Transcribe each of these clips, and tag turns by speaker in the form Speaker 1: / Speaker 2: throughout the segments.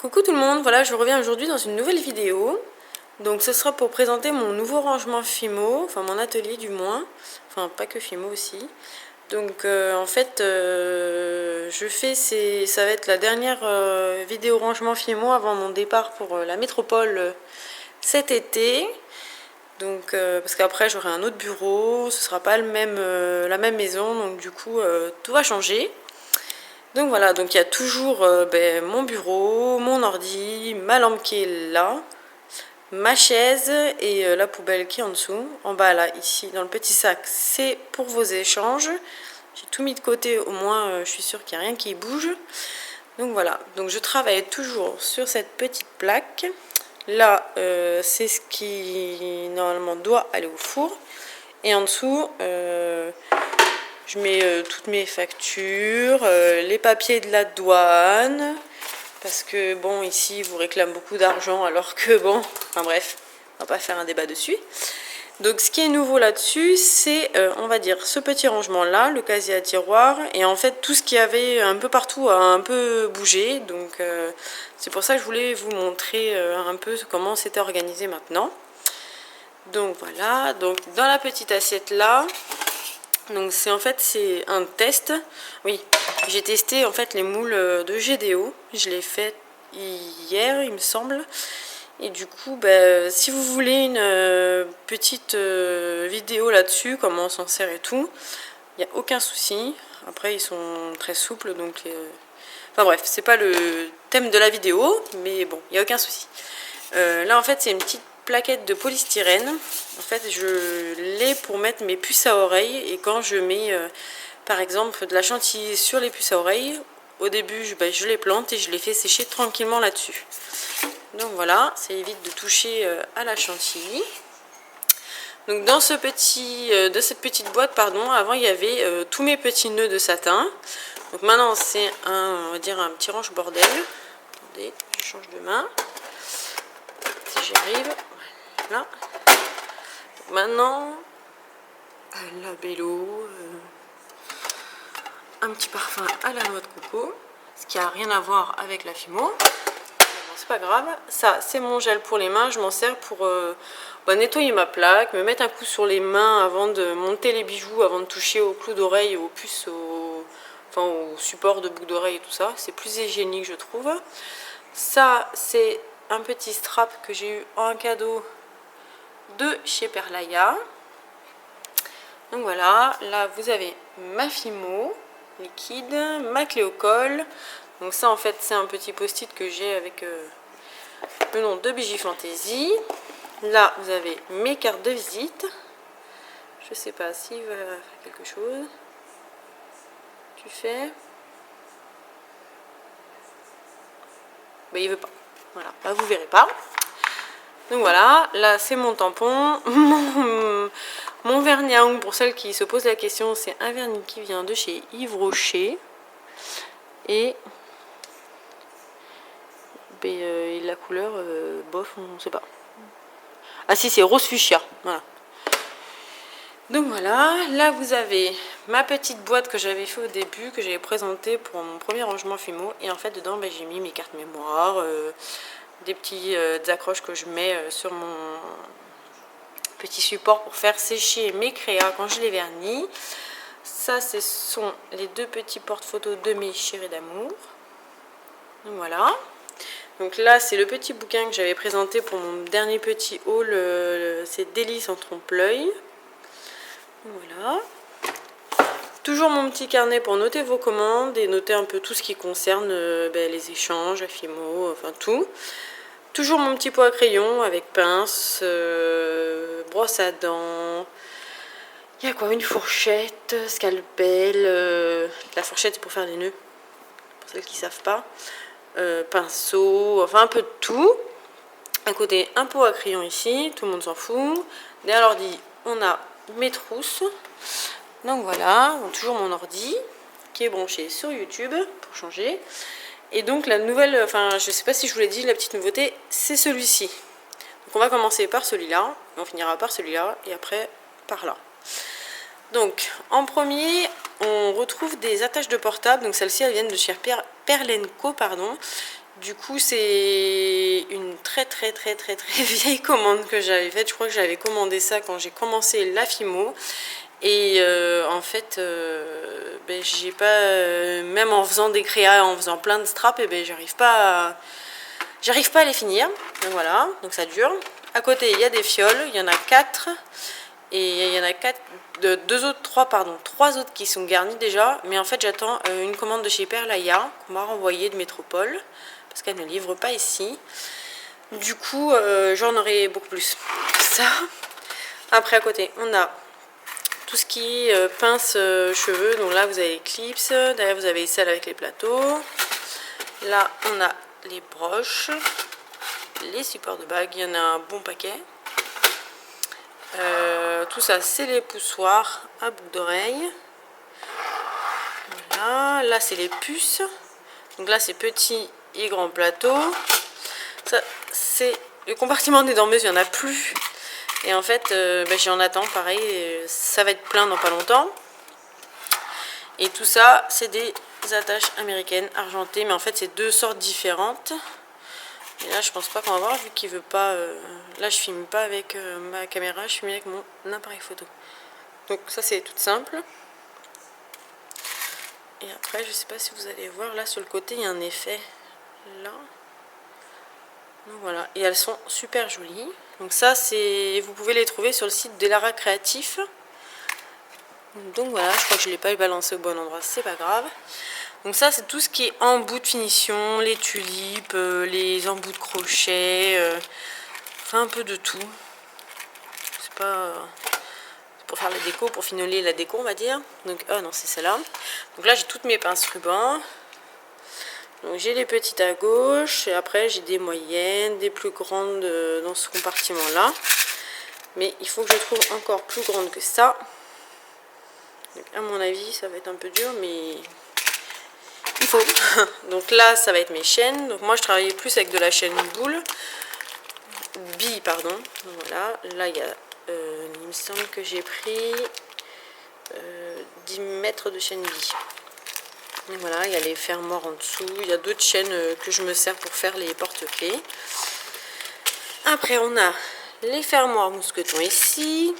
Speaker 1: Coucou tout le monde, voilà je reviens aujourd'hui dans une nouvelle vidéo. Donc ce sera pour présenter mon nouveau rangement Fimo, enfin mon atelier du moins, enfin pas que Fimo aussi. Donc en fait je fais, ça va être la dernière vidéo rangement Fimo avant mon départ pour la métropole cet été. Donc parce qu'après j'aurai un autre bureau, ce sera pas le même, la même maison, donc du coup tout va changer. Donc voilà, donc il y a toujours mon bureau, mon ordi, ma lampe qui est là, ma chaise et la poubelle qui est en dessous. En bas là, ici, dans le petit sac, c'est pour vos échanges. J'ai tout mis de côté, au moins je suis sûre qu'il n'y a rien qui bouge. Donc voilà, donc je travaille toujours sur cette petite plaque. Là, c'est ce qui normalement doit aller au four. Et en dessous, je mets toutes mes factures, les papiers de la douane, parce que bon, ici, ils vous réclament beaucoup d'argent, alors que bon, enfin bref, on va pas faire un débat dessus. Donc ce qui est nouveau là-dessus, c'est, on va dire, ce petit rangement-là, le casier à tiroir, et en fait, tout ce qu'il y avait un peu partout a un peu bougé, donc c'est pour ça que je voulais vous montrer un peu comment c'était organisé maintenant. Donc voilà, donc dans la petite assiette là, donc c'est un test. Oui, j'ai testé en fait les moules de GDO. Je l'ai fait hier, il me semble. Et du coup, si vous voulez une petite vidéo là-dessus, comment on s'en sert et tout, il n'y a aucun souci. Après, ils sont très souples, donc enfin bref, c'est pas le thème de la vidéo, mais bon, il n'y a aucun souci. Là, en fait, c'est une petite plaquette de polystyrène. En fait, je l'ai pour mettre mes puces à oreilles. Et quand je mets, par exemple, de la chantilly sur les puces à oreilles, au début, je les plante et je les fais sécher tranquillement là-dessus. Donc voilà, ça évite de toucher à la chantilly. Donc dans cette petite boîte, pardon, avant il y avait tous mes petits nœuds de satin. Donc maintenant c'est on va dire un petit range bordel. Attendez, je change de main. Si j'y arrive, voilà. Maintenant, la Bello, un petit parfum à la noix de coco, ce qui a rien à voir avec la Fimo. C'est pas grave. Ça, c'est mon gel pour les mains. Je m'en sers pour nettoyer ma plaque, me mettre un coup sur les mains avant de monter les bijoux, avant de toucher aux clous d'oreilles, aux puces, au support de boucle d'oreille et tout ça. C'est plus hygiénique, je trouve. Ça, c'est un petit strap que j'ai eu en cadeau de chez Perlaya. Donc voilà, là vous avez ma Fimo liquide, ma clé au col. Donc ça en fait c'est un petit post-it que j'ai avec le nom de Bigifantaisie. Là vous avez mes cartes de visite. Je sais pas s'il va faire quelque chose. Tu fais. Ben il veut pas. Voilà, là vous verrez pas. Donc voilà, là c'est mon tampon, mon vernis à ongles, pour celles qui se posent la question, c'est un vernis qui vient de chez Yves Rocher. Et la couleur, bof, on ne sait pas. Ah si, c'est rose fuchsia, voilà. Donc voilà, là vous avez ma petite boîte que j'avais fait au début, que j'avais présentée pour mon premier rangement Fimo. Et en fait dedans, j'ai mis mes cartes mémoire, des petits accroches que je mets sur mon petit support pour faire sécher mes créas quand je les vernis. Ça, ce sont les deux petits porte-photos de mes chéris d'amour. Donc voilà. Donc là, c'est le petit bouquin que j'avais présenté pour mon dernier petit haul. C'est Délices en trompe-l'œil. Voilà. Toujours mon petit carnet pour noter vos commandes et noter un peu tout ce qui concerne les échanges, la Fimo, enfin tout. Toujours mon petit pot à crayon avec pince, brosse à dents. Il y a quoi? Une fourchette, scalpel. La fourchette c'est pour faire des nœuds, pour celles qui ne savent pas. Pinceau, enfin un peu de tout. À côté, un pot à crayon ici, tout le monde s'en fout. Derrière l'ordi, on a mes trousses. Donc voilà, toujours mon ordi qui est branché sur YouTube pour changer. Et donc la nouvelle, enfin je sais pas si je vous l'ai dit, la petite nouveauté, c'est celui-ci. Donc on va commencer par celui-là, on finira par celui-là et après par là. Donc en premier, on retrouve des attaches de portable. Donc celles-ci elles viennent de chez Perlenco, pardon. Du coup, c'est une très vieille commande que j'avais faite. Je crois que j'avais commandé ça quand j'ai commencé la Fimo. Et en fait, ben, j'ai pas, même en faisant des créas, en faisant plein de straps, et ben, j'arrive pas à les finir. Donc voilà, donc ça dure. À côté, il y a des fioles, il y en a 4. Et il y en a 3 autres qui sont garnis déjà. Mais en fait, j'attends une commande de chez Perlaya qu'on m'a renvoyée de Métropole. Parce qu'elle ne livre pas ici. Du coup, j'en aurai beaucoup plus que ça. Après, à côté, on a tout ce qui est pince cheveux. Donc là, vous avez les clips. Derrière, vous avez celles avec les plateaux. Là, on a les broches. Les supports de bague. Il y en a un bon paquet. Tout ça, c'est les poussoirs à boucles d'oreilles. Voilà. Là, c'est les puces. Donc là, c'est petit et grand plateau. Ça, c'est le compartiment des dormeuses, il n'y en a plus. Et en fait, ben, j'en attends, pareil, ça va être plein dans pas longtemps. Et tout ça, c'est des attaches américaines argentées, mais en fait, c'est 2 sortes différentes. Et là, je pense pas qu'on va voir, vu qu'il veut pas... là, je filme pas avec ma caméra, je filme avec mon appareil photo. Donc ça, c'est tout simple. Et après, je sais pas si vous allez voir, là, sur le côté, il y a un effet, là. Donc voilà, et elles sont super jolies. Donc ça, c'est, vous pouvez les trouver sur le site d'Elara Créatif. Donc voilà, je crois que je ne l'ai pas balancé au bon endroit, c'est pas grave. Donc ça, c'est tout ce qui est embout de finition, les tulipes, les embouts de crochet, enfin un peu de tout. C'est pas pour faire la déco, pour finoler la déco, on va dire. Donc, oh non, c'est celle-là. Donc là, j'ai toutes mes pinces rubans. Donc j'ai les petites à gauche, et après j'ai des moyennes, des plus grandes dans ce compartiment-là. Mais il faut que je trouve encore plus grande que ça. Donc à mon avis, ça va être un peu dur, mais il faut. Donc là, ça va être mes chaînes. Donc moi, je travaillais plus avec de la chaîne boule. Bille, pardon. Donc voilà, là, il y a, il me semble que j'ai pris 10 mètres de chaîne bille. Et voilà, il y a les fermoirs en dessous. Il y a d'autres chaînes que je me sers pour faire les porte-clés. Après, on a les fermoirs mousquetons ici.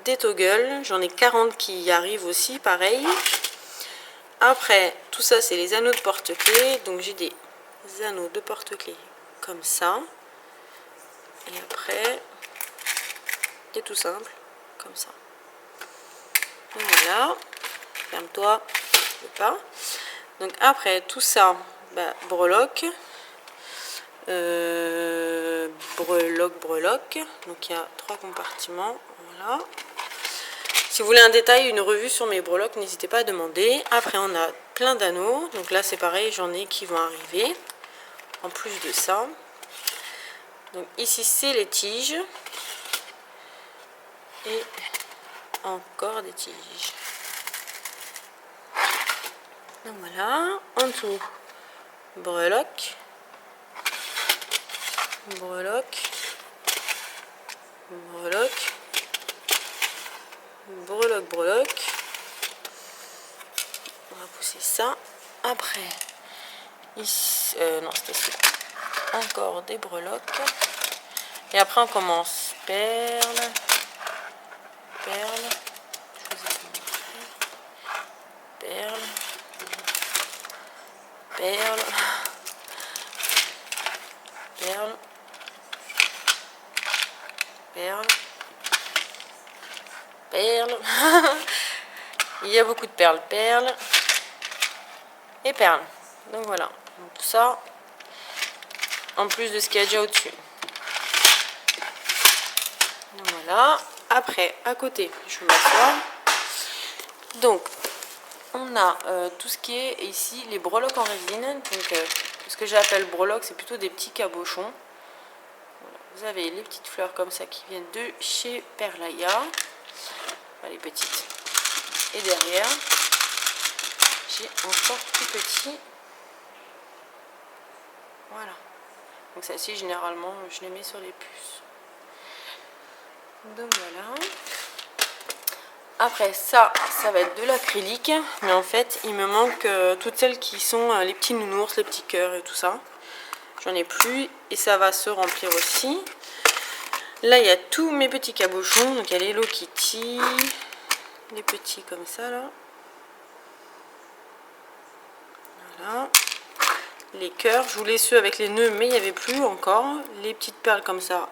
Speaker 1: Des toggles. J'en ai 40 qui arrivent aussi, pareil. Après, tout ça, c'est les anneaux de porte-clés. Donc, j'ai des anneaux de porte-clés comme ça. Et après, c'est tout simple, comme ça. Et voilà. Ferme-toi. Pas. Donc après tout ça, bah, breloque, breloque. Donc il y a 3 compartiments. Voilà. Si vous voulez un détail, une revue sur mes breloques, n'hésitez pas à demander. Après on a plein d'anneaux. Donc là c'est pareil, j'en ai qui vont arriver. En plus de ça. Donc ici c'est les tiges. Et encore des tiges. Donc voilà, en dessous, breloque, breloque, breloque, breloque, breloque. On va pousser ça. Après, ici, non, c'était ici. Encore des breloques. Et après, on commence perle, perle, perle. Perle, perle, perle, perle. Il y a beaucoup de perles, perles et perles. Donc voilà, donc tout ça en plus de ce qu'il y a déjà au-dessus. Voilà. Après, à côté, je vais m'asseoir. Donc, on a tout ce qui est ici, les breloques en résine. Donc, ce que j'appelle breloques, c'est plutôt des petits cabochons. Voilà. Vous avez les petites fleurs comme ça qui viennent de chez Perlaya. Enfin, les petites. Et derrière, j'ai encore plus petit. Voilà. Donc, celle-ci, généralement, je les mets sur les puces. Donc, voilà. Après ça va être de l'acrylique, mais en fait il me manque toutes celles qui sont les petits nounours, les petits cœurs et tout ça. j'en ai plus et ça va se remplir aussi. Là il y a tous mes petits cabochons, donc il y a les Hello Kitty, les petits comme ça là. Voilà. Les cœurs, je voulais ceux avec les nœuds mais il n'y avait plus encore. Les petites perles comme ça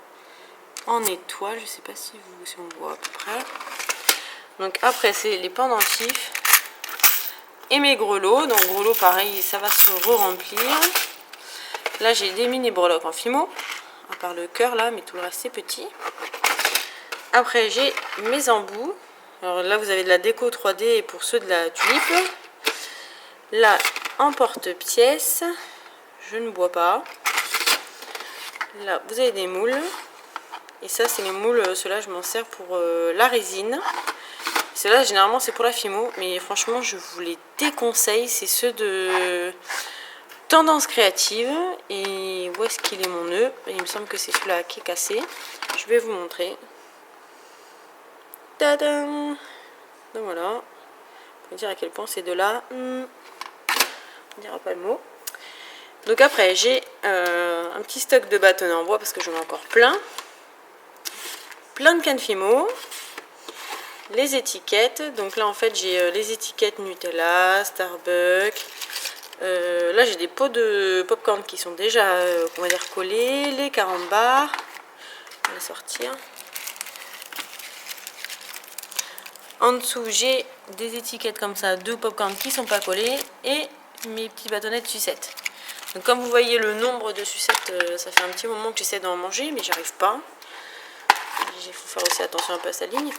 Speaker 1: en étoile, je sais pas si on voit à peu près. Donc après c'est les pendentifs et mes grelots. Donc grelots pareil, ça va se re-remplir. Là j'ai des mini breloques en fimo, à part le cœur là, mais tout le reste c'est petit. Après j'ai mes embouts. Alors là vous avez de la déco 3D pour ceux de la tulipe. Là en porte-pièces, je ne bois pas. Là vous avez des moules. Et ça c'est les moules, ceux-là je m'en sers pour la résine. Ceux-là généralement c'est pour la fimo, mais franchement je vous les déconseille. C'est ceux de Tendance Créative. Et où est-ce qu'il est mon nœud? Il me semble que c'est celui-là qui est cassé. Je vais vous montrer. Tadam! Donc voilà. Pour dire à quel point ces deux-là, on ne dira pas le mot. Donc après j'ai un petit stock de bâtonnets en bois parce que j'en ai encore plein. Plein de cannes Fimo. Les étiquettes. Donc là en fait j'ai les étiquettes Nutella, Starbucks. Là j'ai des pots de popcorn qui sont déjà on va dire collés. Les carambars. On va les sortir. En dessous j'ai des étiquettes comme ça de popcorn qui sont pas collées. Et mes petits bâtonnets de sucettes. Donc comme vous voyez le nombre de sucettes, ça fait un petit moment que j'essaie d'en manger mais j'arrive pas. Il faut faire aussi attention un peu à sa ligne.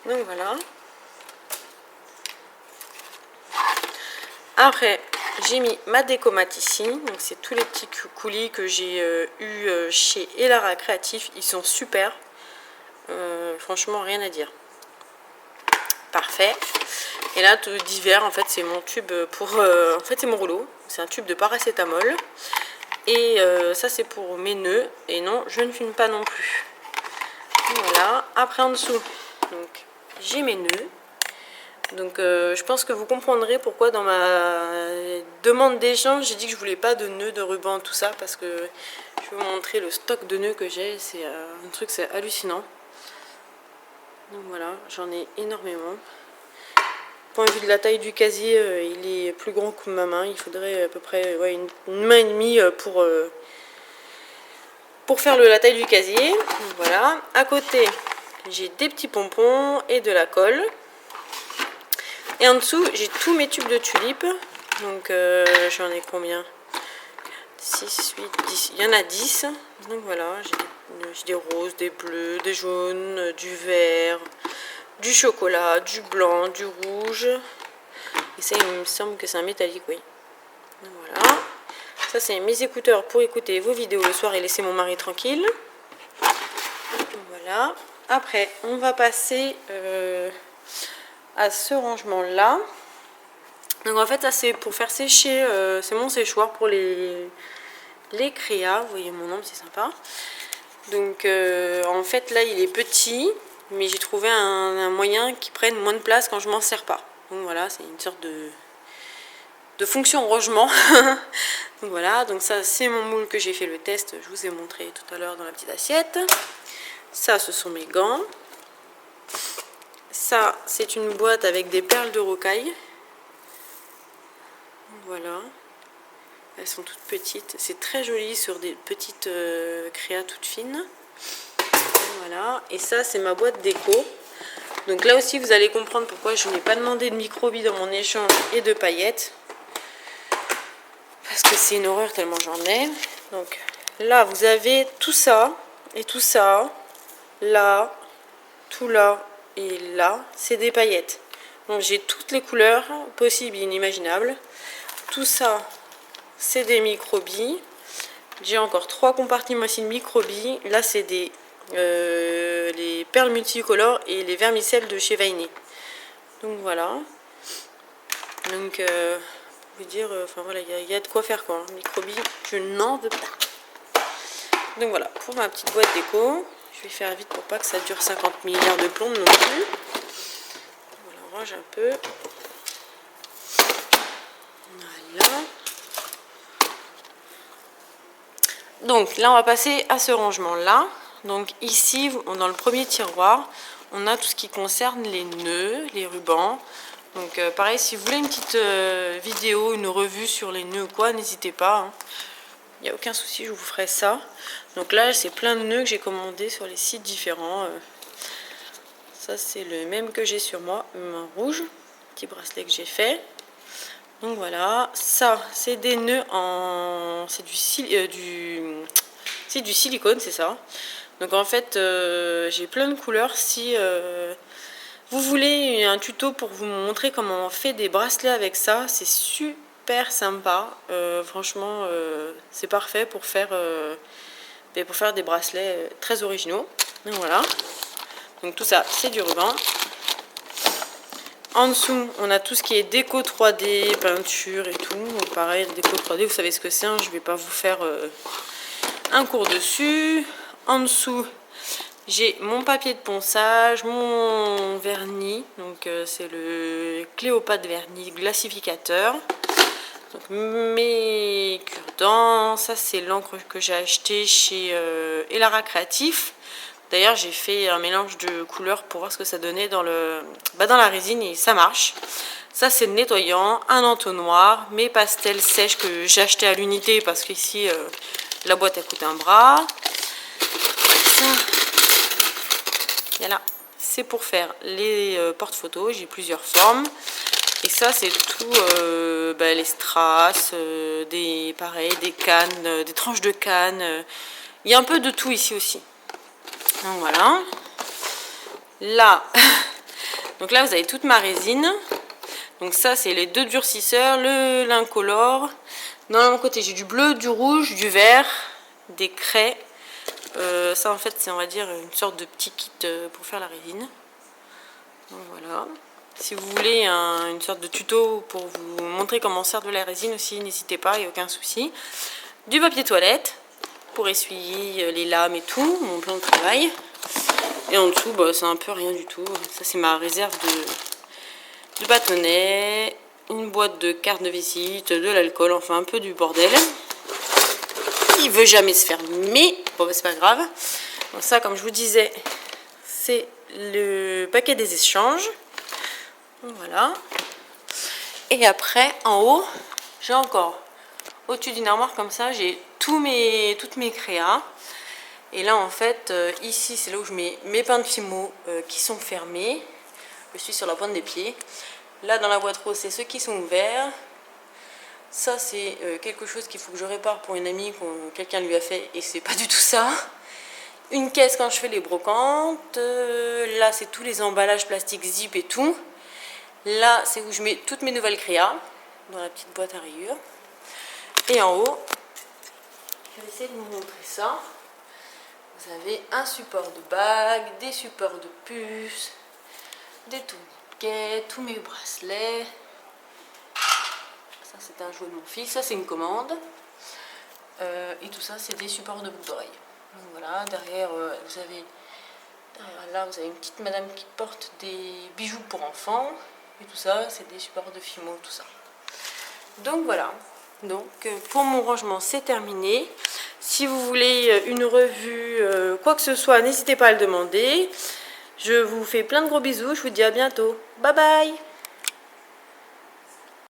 Speaker 1: Donc voilà. Après, j'ai mis ma décomat ici. Donc c'est tous les petits coulis que j'ai eu chez Elara Créatif. Ils sont super. Franchement, rien à dire. Parfait. Et là, d'hiver, en fait, c'est mon tube pour... en fait, c'est mon rouleau. C'est un tube de paracétamol. Et ça, c'est pour mes nœuds. Et non, je ne fume pas non plus. Voilà. Après, en dessous, donc j'ai mes nœuds. Donc je pense que vous comprendrez pourquoi dans ma demande d'échange j'ai dit que je voulais pas de nœuds, de ruban, tout ça, parce que je vais vous montrer le stock de nœuds que j'ai. C'est un truc, c'est hallucinant. Donc voilà, j'en ai énormément. Point de vue de la taille du casier, il est plus grand que ma main. Il faudrait à peu près une main et demie pour faire la taille du casier. Donc voilà. À côté, j'ai des petits pompons et de la colle. Et en dessous, j'ai tous mes tubes de tulipes. Donc j'en ai combien? 6, 8, 10. Il y en a 10. Donc voilà, j'ai des roses, des bleus, des jaunes, du vert, du chocolat, du blanc, du rouge. Et ça, il me semble que c'est un métallique, oui. Donc voilà. Ça, c'est mes écouteurs pour écouter vos vidéos le soir et laisser mon mari tranquille. Donc voilà. Après, on va passer à ce rangement là. Donc en fait ça c'est pour faire sécher, c'est mon séchoir pour les créas. Vous voyez mon nom, c'est sympa. Donc en fait là il est petit, mais j'ai trouvé un moyen qui prenne moins de place quand je m'en sers pas. Donc voilà, c'est une sorte de fonction rangement. Donc voilà, donc ça c'est mon moule que j'ai fait le test, je vous ai montré tout à l'heure dans la petite assiette. Ça ce sont mes gants. Ça, c'est une boîte avec des perles de rocaille. Voilà. Elles sont toutes petites. C'est très joli sur des petites créas toutes fines. Voilà. Et ça, c'est ma boîte déco. Donc là aussi, vous allez comprendre pourquoi je n'ai pas demandé de microbilles dans mon échange et de paillettes. Parce que c'est une horreur tellement j'en ai. Donc là, vous avez tout ça et tout ça. Là, tout là. Et là, c'est des paillettes. Donc j'ai toutes les couleurs possibles et inimaginables. Tout ça, c'est des microbilles. J'ai encore 3 compartiments ici de microbilles. Là, c'est des les perles multicolores et les vermicelles de chez Vainé. Donc voilà. Donc, pour vous dire, enfin voilà, il y a de quoi faire quoi. Microbilles, je n'en veux pas. Donc voilà, pour ma petite boîte déco. Je vais faire vite pour pas que ça dure 50 milliards de plombes non plus. Voilà, on range un peu. Voilà. Donc là on va passer à ce rangement là. Donc ici dans le premier tiroir on a tout ce qui concerne les nœuds, les rubans. Donc pareil, si vous voulez une petite vidéo, une revue sur les nœuds ou quoi, n'hésitez pas, hein. Il n'y a aucun souci, je vous ferai ça. Donc là c'est plein de nœuds que j'ai commandés sur les sites différents. Ça c'est le même que j'ai sur moi, un rouge, petit bracelet que j'ai fait. Donc voilà, ça c'est des nœuds en... c'est du silicone, c'est ça. Donc en fait j'ai plein de couleurs. Si vous voulez un tuto pour vous montrer comment on fait des bracelets avec ça, c'est super sympa. Franchement c'est parfait pour faire des bracelets très originaux. Donc voilà, donc tout ça c'est du ruban. En dessous, on a tout ce qui est déco 3D, peinture et tout. Donc pareil, déco 3D, vous savez ce que c'est, hein, je ne vais pas vous faire un cours dessus. En dessous, j'ai mon papier de ponçage, mon vernis. Donc c'est le Cléopâtre vernis glacificateur. Donc mes cure-dents, ça c'est l'encre que j'ai acheté chez Elara Créatif. D'ailleurs j'ai fait un mélange de couleurs pour voir ce que ça donnait dans la résine et ça marche. Ça c'est le nettoyant, un entonnoir, mes pastels sèches que j'ai acheté à l'unité parce qu'ici la boîte elle coûte un bras. Ça, voilà, c'est pour faire les porte-photos, j'ai plusieurs formes. Et ça c'est tout les strass, des cannes, des tranches de cannes. Il y a un peu de tout ici aussi. Donc voilà. Là, donc là vous avez toute ma résine. Donc ça c'est les deux durcisseurs, l'incolore. Dans mon côté j'ai du bleu, du rouge, du vert, des craies. Ça en fait c'est, on va dire, une sorte de petit kit pour faire la résine. Donc voilà. Si vous voulez une sorte de tuto pour vous montrer comment on sert de la résine aussi, n'hésitez pas, il n'y a aucun souci. Du papier toilette pour essuyer les lames et tout, mon plan de travail. Et en dessous, c'est un peu rien du tout. Ça, c'est ma réserve de bâtonnets, une boîte de cartes de visite, de l'alcool, enfin un peu du bordel. Il veut jamais se fermer. Bon, c'est pas grave. Donc ça, comme je vous disais, c'est le paquet des échanges. Donc, voilà. Et après, en haut, j'ai encore, au-dessus d'une armoire comme ça, j'ai toutes mes créas. Et là en fait ici c'est là où je mets mes pains de Fimo qui sont fermés. Je suis sur la pointe des pieds. Là dans la boîte rose c'est ceux qui sont ouverts. Ça c'est quelque chose qu'il faut que je répare pour une amie que quelqu'un lui a fait et c'est pas du tout ça. Une caisse quand je fais les brocantes. Là c'est tous les emballages plastiques zip et tout. Là c'est où je mets toutes mes nouvelles créas dans la petite boîte à rayures. Et en haut, je vais essayer de vous montrer ça. Vous avez un support de bague, des supports de puces, des tourniquets, tous mes bracelets. Ça c'est un jouet de mon fils, ça c'est une commande. Et tout ça c'est des supports de boucles d'oreilles. Donc voilà, derrière vous avez une petite madame qui porte des bijoux pour enfants. Et tout ça c'est des supports de Fimo, tout ça. Donc voilà. Donc pour mon rangement c'est terminé. Si vous voulez une revue, quoi que ce soit, n'hésitez pas à le demander. Je vous fais plein de gros bisous, je vous dis à bientôt. Bye bye!